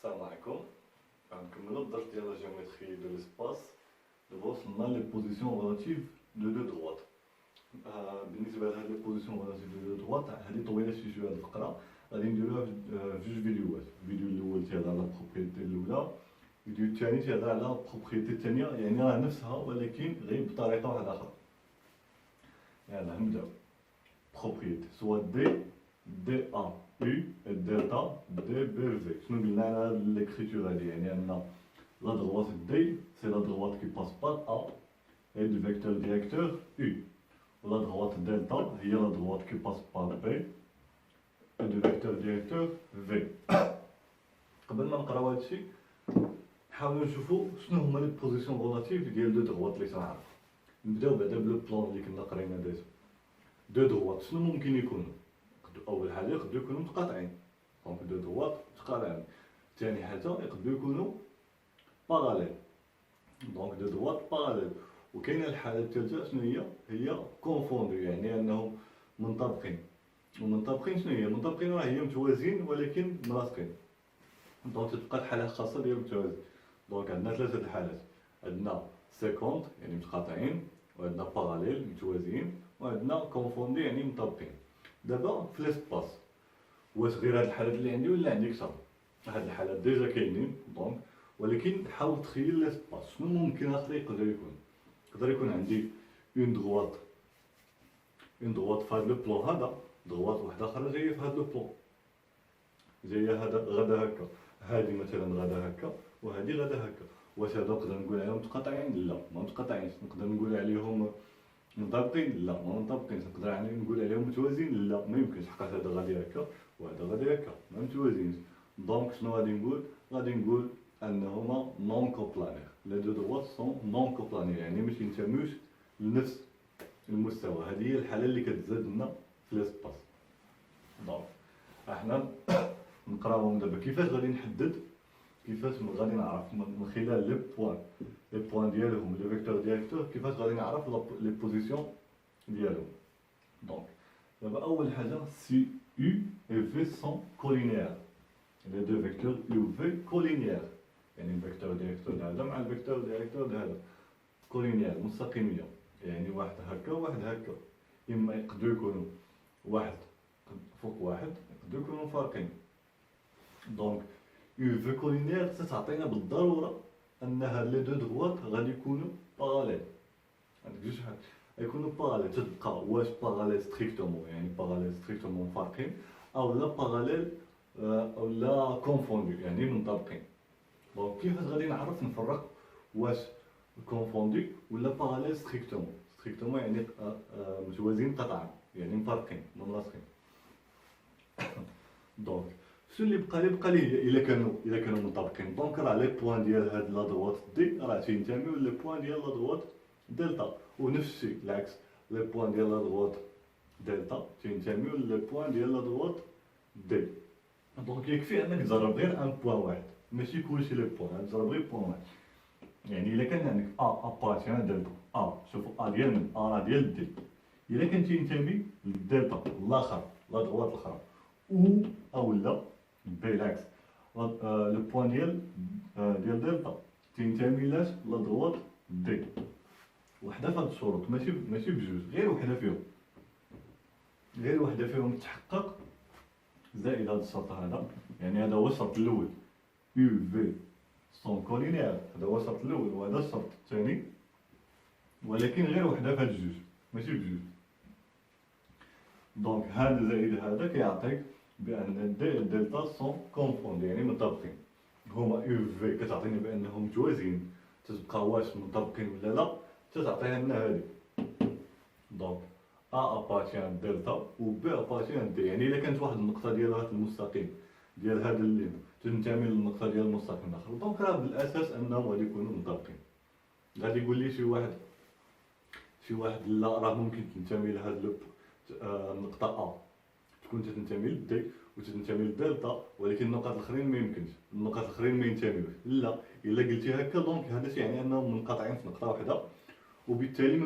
السلام عليكم. غنكملو الدرس ديال لا جيومتري دو ليسباس. دابا وصلنا لي بوزيسيون ريلاتيف دو دو دروات. بالنسبه لهاد لي بوزيسيون ريلاتيف دو دو دروات هادي طويله شويه هاد الفقره، غادي نديروها في جوج فيديوهات. الفيديو الاول تيهضر على البروبريتي الاولى، الفيديو الثاني تيهضر على البروبريتي الثانيه، يعني راه نفسها ولكن غير بطريقه واحده اخرى. يلا نبداو. بروبريتي سوا دي ا U دلتا دي بي في. شنو قلنا على ليكريتور هادي؟ يعني ان لا droite دي سي لا droite كي باس بار ا et du vecteur directeur U. La droite delta هي la droite qui passe par B et du vecteur directeur V. قبل ما نقراو هادشي نحاولو نشوفو شنو هما لي بوزيسيون ريلاتيف ديال دو دروات اللي تنعرف. نبداو بعدا بلو بلان اللي كنا قرينا ديجا. دو دروات شنو ممكن يكونوا؟ اول حاجه يقدروا يكونوا متقاطعين، دونك دو دروات متقاطعين. ثاني حاجه يقدروا يكونوا باراليل، دونك دو دروات باراليل. وكاينه الحاله الثالثه شنو هي كونفوندو، يعني انهم منطبقين. ومنطبقين شنو هي؟ منطبقين راه هي متوازيين ولكن ملاصقين، دونك تبقى الحاله الخاصه ديال التوازي. دونك عندنا ثلاثه الحالات، عندنا سيكونت يعني متقاطعين، وعندنا باراليل متوازيين، وعندنا كونفوندي يعني مطابقين. دابا في ليسباس واش غير هاد الحالات اللي عندي ولا عندي كثر؟ هاد الحالات ديجا كاينين، دونك ولكن حاول تخيل ليسباس شنو ممكن اخر يقدر يكون. يقدر يكون عندي اون دروات في هاد لو بلون هذا، دروات واحده اخرى جايه في هاد لو بلون، جايه هذا غدا هكا، هادي مثلا غدا هكا وهادي غدا هكا. واش هادو نقدر نقول عليهم متقاطعين؟ لا ما متقاطعينش. نقدر نقول عليهم منطبقين؟ لا ما منطبقينش. نقدر يعني نقول عليهم متوازيين؟ لا ما يمكنش، حقاش هذا غادي هكا وهذا غادي هكا ما متوازينش. دونك شنو غادي نقول؟ غادي نقول انهما نون كوبلانير. لي دو دروات سون نون كوبلانير، يعني ماشي ينتميوش لنفس المستوى. هذه هي الحاله اللي كتزاد لنا في ليسباس. دونك احنا نقراوهم دابا. كيفاش غادي نحدد؟ كيفاش غادي نعرف من خلال لي بوان ديالهم لي فيكتور ديريكتور كيفاش غادي نعرف لي بوزيسيون ديالهم. دونك دابا اول حاجه سي U et V sont collinéaires. Les deux vecteurs U و V collinéaires، يعني الفيكتور ديريكتور هذا مع الفيكتور ديريكتور هذا كولينيير مستقيميه، يعني واحد هكا وواحد هكا. اما يقدروا يكونوا واحد فوق واحد، يقدروا يكونوا فارقين. دونك U V collinéaire تتعطينا بالضروره ان هاد لي دو دروات غادي يكونوا باراليل. عندك جوج حاجات يكونوا باراليل، تتبقى واش باراليل ستريكتومون يعني باراليل ستريكتومون فارقين، او لا باراليل او لا كونفوندو يعني منطبقين. دونك كيفاش غادي نعرف نفرق واش كونفوندو ولا باراليل ستريكتومون؟ ستريكتومون يعني متوازيين قطعا، يعني مفارقين ملاصقين. دونك شنو اللي بقى ليه الا كانوا منطبقين؟ دونك راه لي بوين ديال هاد لا دروات دي راه تينتميو لي بوين ديال لا دروات دلتا، ونفس الشيء العكس، لي بوين ديال لا دروات دلتا تينتميو لي بوين ديال لا دروات دي. دونك يكفي انك تجرب غير ان بوين واحد، ماشي كلشي لي بوين، تجرب غير بوين واحد. يعني الا كان عندك ابارتيان دلتا شوفوا ديال من راه ديال دي، الا كان تينتمي للدلتا الاخر لا دروات الاخرى او لا بالعكس لو بوين ديال دلتا تينتمي لاش لا دروات دي. وحده في هاد الشروط، ماشي بجوج، غير وحده فيهم تحقق زائد هاد الشرط هذا. يعني هذا هو الشرط الاول، U V سون كولينيير، هذا هو الشرط الاول، وهذا الشرط الثاني، ولكن غير وحده في هاد الجوج ماشي بجوج. دونك هذا زائد هذا كيعطيك بان دي دلتا سون كونفوند يعني مطابقين. هما U V كتعطيني بانهم متوازيين، تتبقى واش مطابقين ولا لا تتعطيها لنا هذه. دونك ابارتيان دلتا و بي ابارتيان دي، يعني الا كانت واحد النقطه ديال هذا المستقيم ديال هذا اللين تنتمي للنقطه ديال المستقيم الاخر، دونك راه بالاساس انهم غادي يكونوا مطابقين. غادي يقول لي شي واحد لا راه ممكن تنتمي لهاد النقطه ا تكون تنتمي لدي وتنتمي لدلتا، ولكن النقاط الاخرين ما يمكنش، النقاط الاخرين ما ينتميوش. لا الا قلتي هكا دونك هذا يعني انهم منقطعين في نقطه واحده، وبالتالي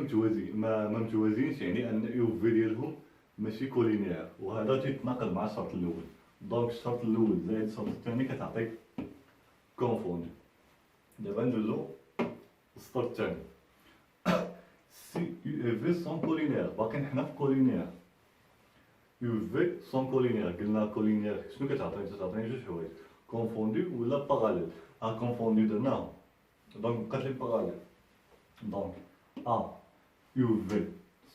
ما متوازينش، يعني ان يو في ديالهم ماشي كولينيير، وهذا تيتناقض مع الشرط الاول. دونك الشرط الاول زائد الشرط الثاني كتعطيك كونفوندو. دابا ندوزو للسطر الثاني. سي يو اي في سون كولينير، باقيين حنا في كولينير. يو في سون كولينير، قلنا كولينير شنو كتعطيني؟ تعطيني جوج حوايج، كونفوندو ولا باراليل. كونفوندو درناهم، دونك بقات لي باراليل. دونك يو في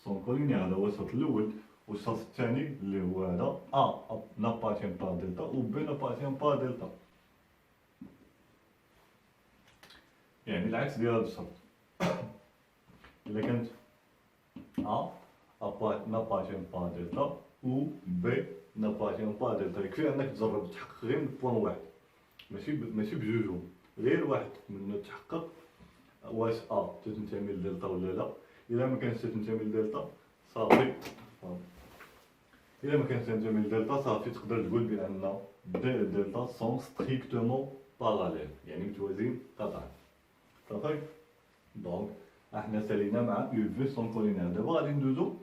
سون كولينير، هذا هو الشرط الاول. والشرط الثاني اللي هو هذا نابارتيان با دلتا و بي نابارتيان با دلتا، يعني العكس ديال هذا الشرط. إلا كانت نابارتيان با دلتا و بي نابارتيان با دلتا، يكفي انك تجرب تحقق غير من بوان واحد، ماشي بجوجهم، غير واحد منو تحقق واش تنتمي لدلتا ولا لا. الا ما كانش تنتمي لدلتا صافي، الا ما كانش تنتمي لدلتا صافي تقدر تقول بان دي دلتا سون ستريكتومون باراليل، يعني متوازيين قطعا. صافي. دونك احنا سالينا مع يو في سون كولينير. دابا غادي ندوزو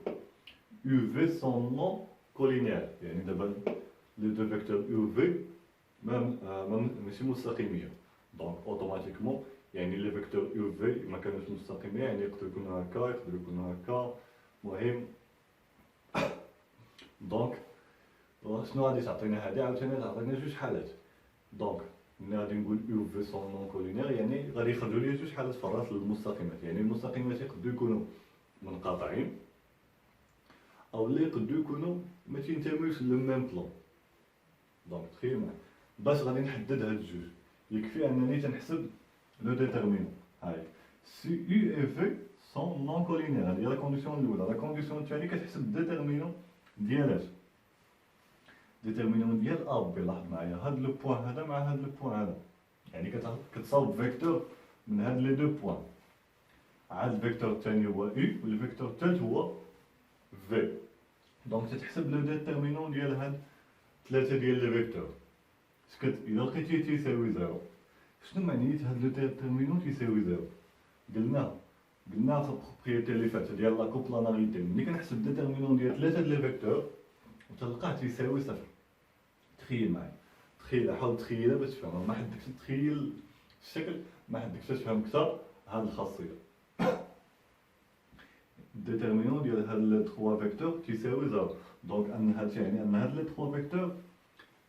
يو في سون نون كولينير، يعني دابا لي دو فيكتور يو في ماشي مستقيميه، دونك اوتوماتيكمون يعني لي فيكتور يو في ما كانوش مستقيمين، يعني يقدر يكونوا هكا يقدر يكونوا هكا. المهم دونك شنو غادي تعطينا هادي؟ عاوتاني تعطينا جوج حالات. دونك ملي غادي نقول يو في سون نون كولينير يعني غادي يخرجوا لي جوج حالات في الراس للمستقيمات، يعني المستقيمات يقدروا يكونوا منقطعين او اللي يقدروا يكونوا ما تينتميوش للميم بلون. دونك تخيل معايا باش غادي نحدد هاد الجوج، يكفي انني تنحسب لو ديتيرمينون. هاي سي يو اي في سون نون كولينير، هادي هي لا كونديسيون الاولى. لا كونديسيون الثانيه كتحسب الديتيرمينون ديال ديتيرمينون ديال ا بي. لاحظ معايا هاد لو بوان هذا مع هاد لو بوان هذا، يعني كتصاوب فيكتور من هاد لي دو بوان. عاد الفيكتور الثاني هو يو والفيكتور الثالث هو في. دونك تتحسب لو ديتيرمينون ديال هاد ثلاثه ديال لي فيكتور. الا لقيتيه تيساوي زيرو، شنو معنيت هاد لو ديتيرمينون تيساوي زيرو؟ قلنا في البروبريتي اللي فاتت ديال لا كوبلاناريتي، ملي كنحسب ديتيرمينون ديال ثلاثه ديال لي فيكتور وتلقاه تيساوي صفر. تخيل معايا، حاول تخيلها باش تفهمها، ما حدكش تخيل الشكل، ما حدكش تفهم اكثر هاد الخاصيه. الديتيرمينون ديال هاد لي 3 فيكتور تيساوي زيرو، دونك ان هاد يعني ان هاد لي 3 فيكتور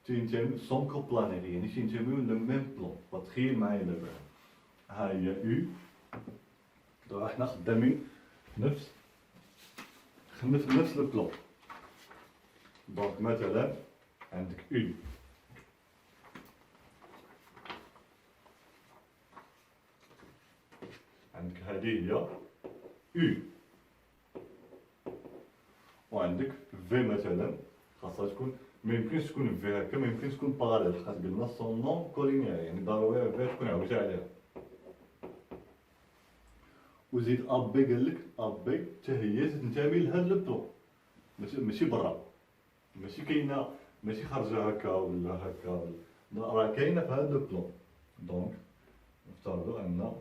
تينتميو سون كوبلانير، يعني تينتميو للميم بلون. فتخيل معايا دابا ها هي يو، دابا حنا خدامين نفس لو بلون. دونك مثلا عندك يو، عندك هذه هي يو، وعندك في مثلا خاصها تكون، ما يمكنش تكون في هكا، ما يمكنش تكون باراليل، حيت قلنا سون نون كولينير، يعني ضروري في تكون عوجة عليها. وزيد ا بي، قال لك ا بي حتى هي تنتمي لهاد لو بلون، ماشي برا، ماشي كاينه، ماشي خارجه هكا ولا هكا، راه كاينه في هاد لو بلون. دونك نفترضوا ان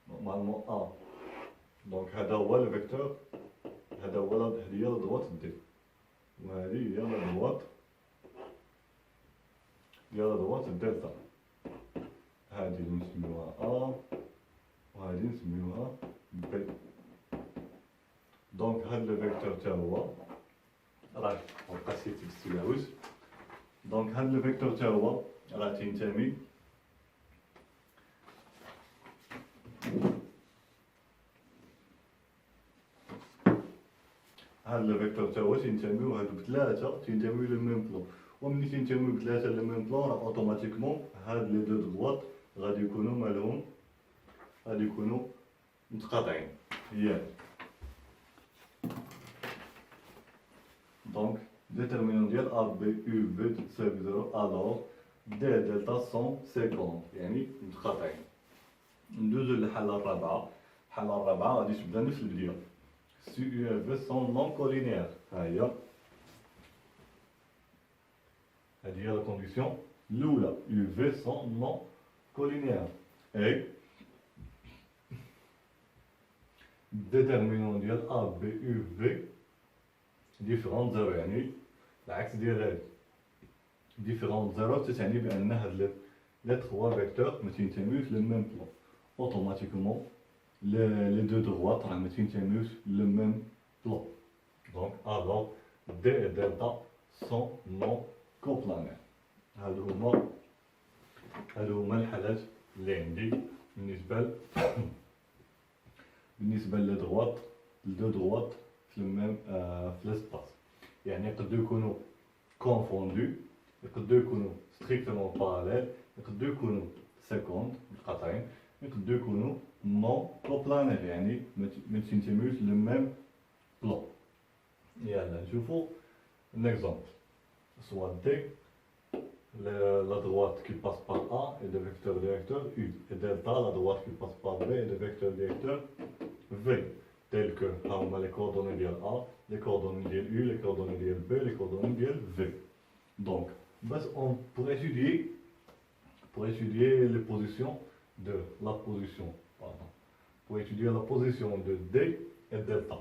نورمالمون دونك هذا هو لو فيكتور، هذا هو هذه هي لا دروات دي، وهذه هي لا دروات ديال لا دروات دلتا. هذه نسميوها وهذه نسميوها بي. دونك هاد لو فيكتور تا هو راه مبقاش تيكتب يعوج. دونك هاد لو فيكتور تا هو راه تينتمي هاد لو فيكتور تا هو تينتميو هادو بثلاثه تينتميو للميم بلون. وملي تينتميو بثلاثه للميم بلون راه اوتوماتيكمون هاد لي دو دغوات غادي يكونوا مالهم، غادي يكونوا متقاطعين. ياك دونك ديتيرمينون ديال ا بي يو في تساوي زيرو، الوغ دي دلتا سون سيكون، يعني متقاطعين. ندوزو للحالة الرابعة. الحالة الرابعة غادي تبدا نفس البديل، سي يو في سون نون كولينير. ها هي هادي هي لا كونديسيون الأولى، يو في سون نون كولينير. اي ديتيرمينون ديال ا بي يو في ديفيرون زيرو، يعني العكس ديال هادي. ديفيرون زيرو تتعني بان les trois vecteurs ما تينتميوش le même plan. Automatiquement, les deux droites ما تينتميوش le même plan. Donc, alors, D et delta sont non coplanaires. هادو هما الحالات اللي عندي بالنسبة لي دروات لدو دروات في الميم في لاسباس. يعني يقدروا يكونوا كونفوندو، يقدروا يكونوا ستريكتومون باراليل، يقدروا يكونوا سيكوند متقاطعين، يقدروا يكونوا نون كوبلانير يعني ما تنتميوش للميم بلان. يلا نشوفوا un exemple. Soit D, la droite qui passe par A est de vecteur directeur U, et delta, la droite qui passe par B est de vecteur directeur V, tel que les coordonnées de A, les coordonnées de U, les coordonnées de B, les coordonnées de V. Donc, pour étudier les positions de la position, pour étudier la position de D et delta,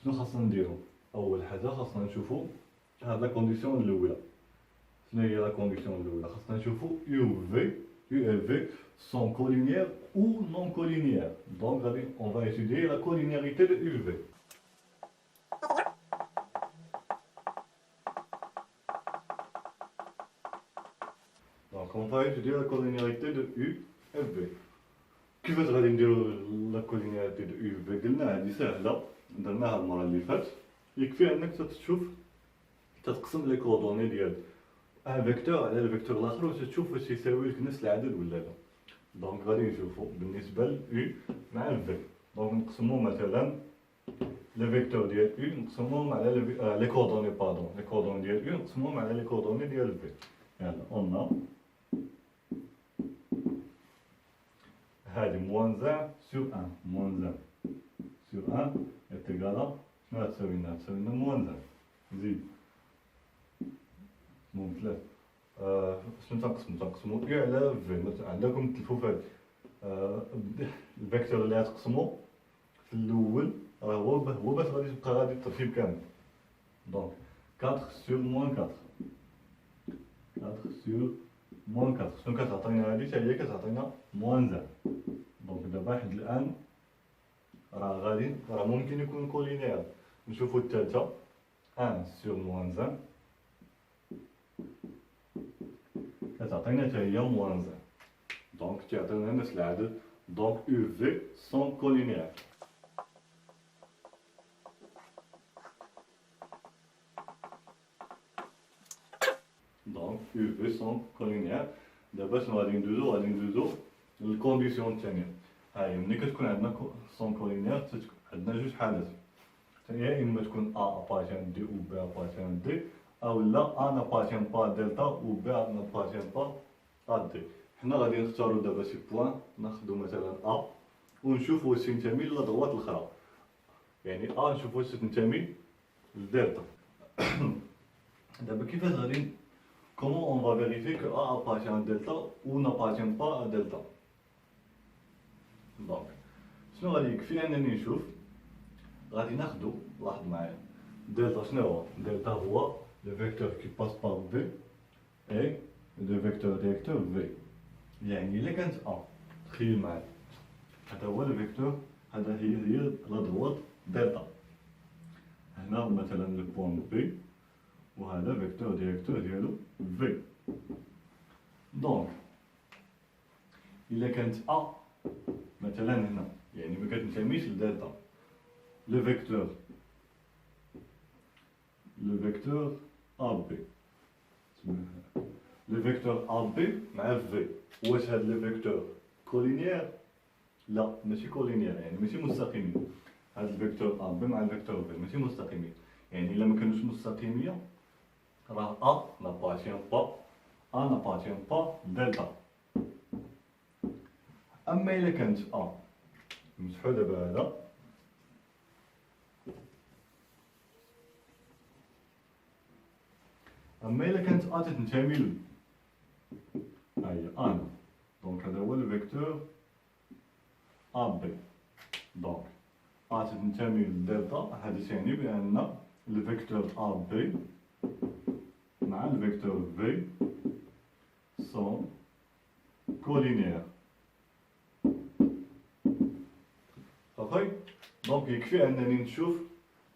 شنو خاصنا نديرو؟ أول حاجة خاصنا نشوفو هاد لا كونديسيون الأولى. شنو هي لا كونديسيون الأولى؟ خاصنا نشوفو U et V sont collinéaires ou non collinéaires. Donc on va étudier la collinéarité de U et V. Donc on va étudier la collinéarité de U et V. كيفاش غادي نديرو لا كولينياريتي دو U et V؟ قلنا هادي ساهلة، درناها المرة اللي فاتت. يكفي انك تشوف تتقسم لي كوردوني ديال ان فيكتور على الفيكتور الاخر وتشوف واش يساوي لك نفس العدد ولا لا. دونك غادي نشوفو بالنسبه ل U مع ال V. دونك نقسمو مثلا لي فيكتور ديال U نقسموهم على لي كوردوني لي كوردوني ديال U نقسموهم على لي كوردوني ديال V. يلا قلنا هادي موان 1 sur 1 موان 1 sur 1 est égal à شنو غتساوي لنا؟ غتساوي لنا موان 1. زيد موان 3. شنو تنقسمو U على V. عندكم تلفو في هاد الفيكتور اللي غتقسمو في الأول راه هو باش غادي تبقى غادي الترتيب كامل. دونك 4 sur موان 4. 4 sur موان 4 شنو كتعطينا هادي؟ حتى هي كتعطينا موان 1. دونك دابا حد الآن راه ممكن يكون كولينيير. نشوفو الثالثة 1 sur موان 1 كتعطينا حتى هي موان 1. دونك تعطينا نفس العدد. دونك U V sont collinéaires. دونك U V sont collinéaires. دابا شنو غادي ندوزو؟ غادي ندوزو للكونديسيون الثانية. هاهي ملي كتكون عندنا سون كولينيير عندنا جوج حالات. يا إما تكون A appartient D ou B appartient D، أو لا A n'appartient pas à delta ou B n'appartient pas à D. حنا غادي نختارو دابا شي بوان، ناخدو مثلا A ونشوفو واش تنتمي للدروات الأخرى. يعني A نشوفو واش تنتمي لدلتا. دابا كيفاش غادي comment on va vérifier que A appartient à delta ou n'appartient pas à delta؟ دونك شنو غادي يكفي انني نشوف؟ غادي ناخدو لاحظ معايا دلتا شنو هو؟ دلتا هو لو فيكتور كي باس بار V اي لو فيكتور ديريكتور V. يعني إلا كانت A تخيل معايا هذا هو لو فيكتور، هذا هي لا دروات دلتا. هنا مثلا لو بوان B وهذا فيكتور ديريكتور ديالو V. دونك إلا كانت A مثلا هنا يعني ما كتنتميش لدلتا، لو فيكتور AB لو فيكتور AB مع V. واش هاد لو فيكتور كولينيير؟ لا ماشي كولينيير، يعني ماشي مستقيمين. هاد الفيكتور AB مع الفيكتور V ماشي مستقيمين. يعني إلا ما كانوش مستقيمين راه A n'appartient pas دلتا. أما إلا كانت A نمسحو دابا هذا، أما إلا كانت A تنتمي ل هاهي أنا، دونك هذا هو لو فيكتور AB. دونك A تنتمي لدلتا، هذا تعني بأن لو فيكتور AB مع الفيكتور V sont كولينيير. صافي. دونك يكفي انني نشوف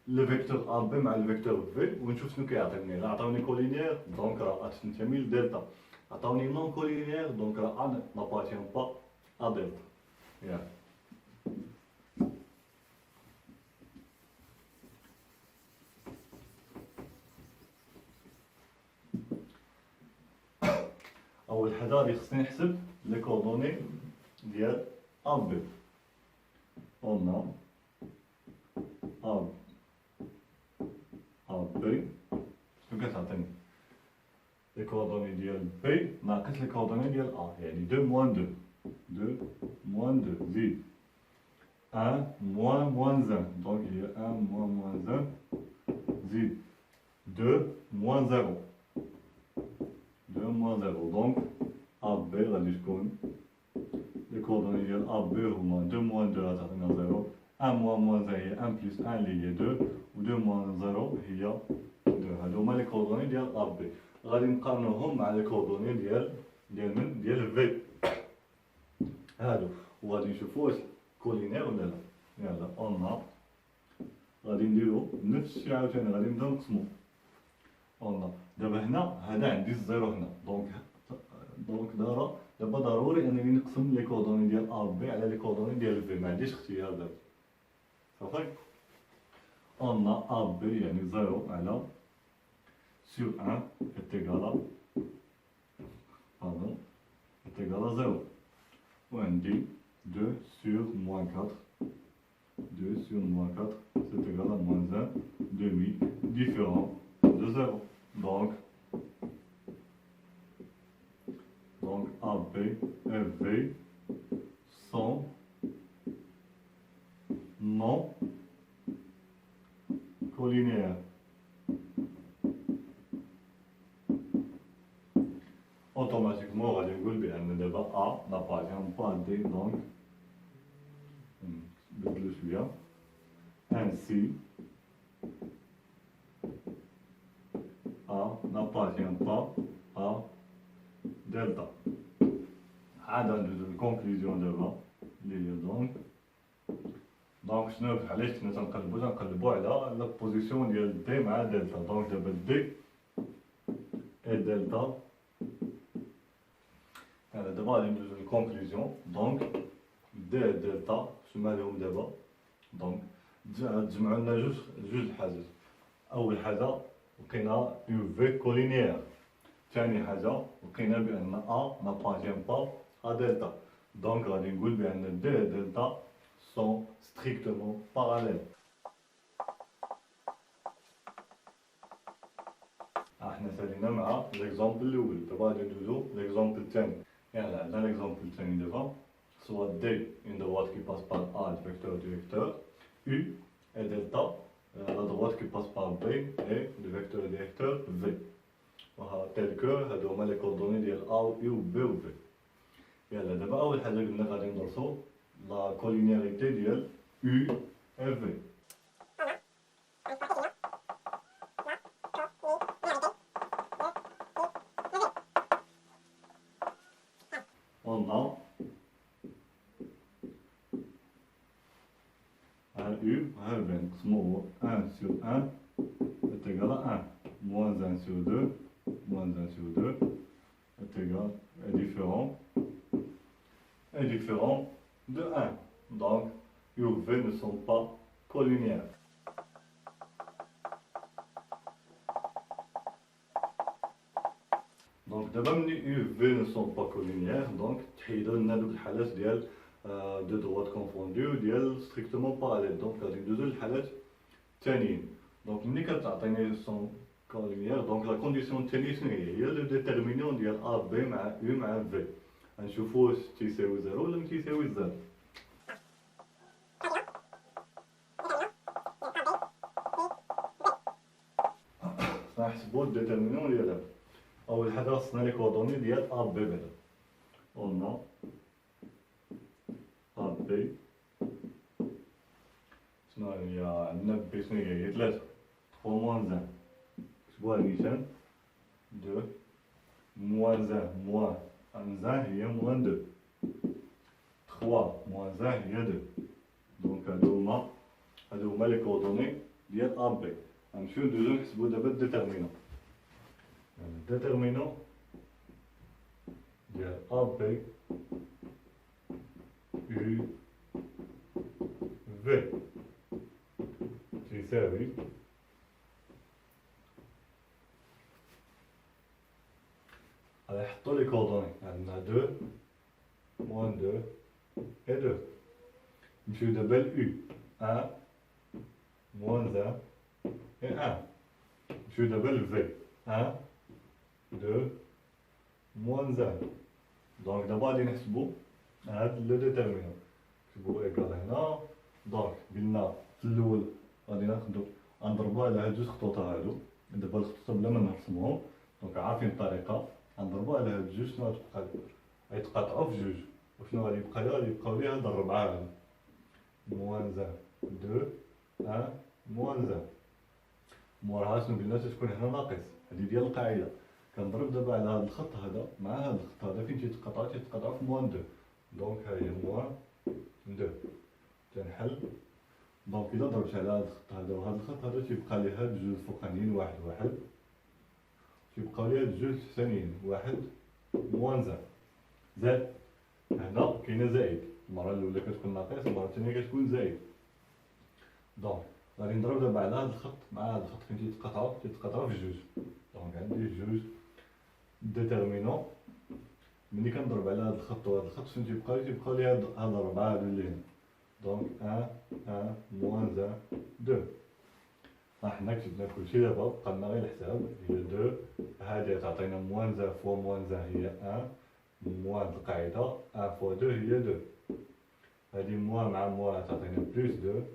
لو فيكتور ا بي مع الفيكتور في ونشوف شنو كيعطيني. الا عطاوني كولينيير دونك راه تنتمي لدلتا، عطاوني نون كولينيير دونك راه ا نابارتيان با ا دلتا. ياك اول حاجه غادي خصني نحسب لي كوردوني ديال ا بي. قلنا ا بي شنو كتعطيني؟ لي كوردوني ديال بي ناقص لي كوردوني ديال ا، يعني 2 موان 2 2 موان 2 زيد 1 موان 1 دونك هي 1 موان 1 زيد 2 موان 0 2 موان 0 دونك ا بي غادي تكون لي كوردوني ديال ا بي هما 2 موان 2 غتعطينا 0، 1 موان 0 هي 1 بلس 1 اللي هي 2 و 2 موان 0 هي 2. هادو هما لي كوردوني ديال ا بي. غادي نقارنوهم مع لي كوردوني ديال من ديال في هادو وغادي نشوفو واش كولينير ولا لا. يلا قلنا غادي نديرو نفس الشيء عاوتاني، غادي نبداو نقسمو. قلنا دابا هنا هذا عندي الزيرو هنا دونك دابا ضروري انني نقسم لي كوردوني ديال ا بي على لي كوردوني ديال في، ما عنديش اختيار دابا. صافي. قلنا ا بي يعني 0 على sur 1 est égal à 0. وعندي 2 sur moins 4. 2 sur moins 4 c'est égal à moins 1 demi différent de 0. Donc AB et V sont non collinéaires. Automatiquement غادي نقول بأن دابا A n'appartient pas à D donc نبدلو شوية. Ainsi A n'appartient pas à delta. عاد ندوزو للكونكلوزيون دابا اللي هي دونك شنو علاش كنا تنقلبو على لا بوزيسيون ديال دي مع دلتا. دونك دابا دي اي دلتا. دابا غادي ندوزو للكونكلوزيون. دونك دي اي دلتا شنو مالهم دابا؟ دونك تجمعوا لنا جوج حاجات. اول حاجه لقينا اون في كولينيير، ثاني حاجه لقينا بان ا نابارتيان با ا دلتا. دونك غادي نقول بان دي اي دلتا sont strictement parallèles. احنا سالينا مع ليكزامبل الاول، دابا غادي ندوزو ليكزامبل الثاني. يعني عندنا ليكزامبل الثاني دابا soit D une droite qui passe par A le vecteur du vecteur, U et delta la droite qui passe par B et le vecteur du vecteur V. tel que هادو هما لي كوردوني ديال A و U و B و V. يلا دابا اول حاجه قلنا غادي ندرسو la collinéarité ديال U et V. On a un U, un V. نقسموه 1 sur 1 est égal à 1. Moins 1 sur 2, moins 1 sur 2 est égal, est différent de 1. Donc, U et V ne sont pas collinéaires. Donc, d'abord, U et V ne sont pas collinéaires. Donc, il y a deux حالات ديال de droite confondue وديال strictement parallèles. Donc, غادي ندوزو للحالات الثانيين. Donc, ملي كتعطيني sont collinéaires, donc la condition الثانية شنو هي؟ هي لو ديتيرمينون ديال A B مع U مع V. غنشوفو واش تيساوي 0 ولا متيساوي 0. غنحسبو الديتيرمينون ديالها. أول حاجة خصنا لي كوردوني ديال A B بعدا. قلنا A B شنو هي؟ عندنا B شنو هي 3 3 موان 1 كتبوها نيشان 2 موان 1 موان 1 هي موان 2. 3 موان 1 هي 2. دونك هادو هما لي كوردوني ديال ا بي. غنمشيو ندوزو نحسبو دابا الديتيرمينون. الديتيرمينون ديال ا بي يو في تساوي غادي نحطو لي كوردوني. عندنا 2 موان 2 et 2. نمشيو دابا ل U 1 moins 1 et 1. نمشيو دابا ل V 1 2 moins 1. دونك دابا غادي نحسبو هاد لو ديتيرمينون. نكتبو إيكال هنا. دونك قلنا في الأول غادي غنضربو على هاد جوج خطوطا هادو. دابا الخطوطا بلا ما نرسموهم، دونك عارفين الطريقة. غنضربو على هاد جوج. شنو غتبقى لي؟ غيتقاطعو في جوج. وشنو غادي يبقى لي؟ غادي يبقاو لي هاد الربعة هادو. موان 1 2 1 موان 1. موراها شنو قلنا؟ تتكون هنا ناقص. هادي ديال القاعدة. كنضرب دابا على هاد الخط هذا مع هاد الخط هذا فين تيتقاطعو في موان 2. دونك ها هي موان 2. تنحل. دونك إلا ضربت على هاد الخط هذا وهاد الخط هذا تيبقى لي هاد الجوج الفوقانيين واحد واحد. تيبقاو لي هاد الجوج الثانيين واحد موان 1. زائد هنا كاينه زائد. المرة الأولى كتكون ناقص، المرة الثانية كتكون زائد. دونك غادي نضرب دابا على هاد الخط مع هاد الخط فين تيتقاطعو في جوج. دونك عندي جوج ديتيرمينون. ملي كنضرب على هاد الخط وهاد الخط فين تيبقاو لي هاد الربعة هادو اللي هنا. دونك 1 موان 2. حنا كتبنا كلشي دابا بقالنا غير الحساب. هي 2 هادي تعطينا موان 1 فوا موان 1 هي 1 موان القاعدة 1 فوا 2 هي 2. هادي موان مع موان تعطينا بلوس 2.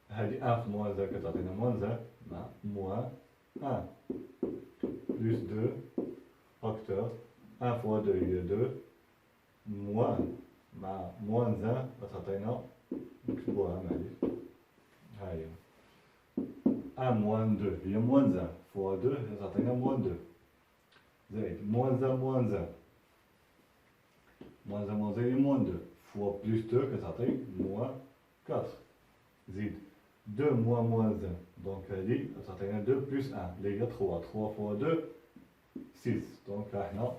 هادي 1 في موان 1 كتعطينا موان 1 مع موان 1 بلوس 2 فاكتور 1 فوا 2 هي 2 موان مع موان 1 غتعطينا. نكتبوها معليش. ها هي 1 موان 2 هي موان 1 فوا 2 غتعطينا موان 2 زائد موان 1 موان 1 موان 1 موان 1 هي موان 2 فوا بلوس 2 كتعطي موان 4 زيد 2 موان موان 1. دونك هادي غتعطينا 2 بلوس 1 اللي هي 3. 3 فوا 2 6. دونك ها حنا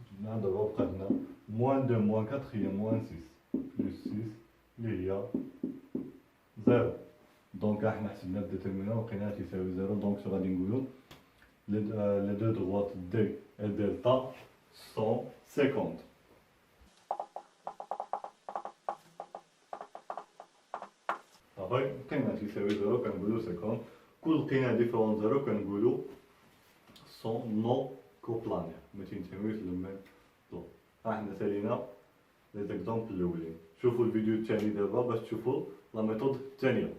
جبنا دابا بقى لنا موان 2 موان 4 هي موان 6 بلوس 6 اللي هي 0. دونك حنا حسبنا الديتيرمينون لقيناها تساوي 0. دونك شنو غادي نقولو؟ les deux droites D et delta sont séquentes. صافي قيمة تساوي 0 كنقولو سيكونت. كل قيمة ديفيرون 0 كنقولو sont non coplanaires. ما تينتميوش للميم بلان. ها حنا سالينا لي زيكزامبل الأولين. شوفو الفيديو الثاني دابا باش تشوفو لا ميثود الثانية.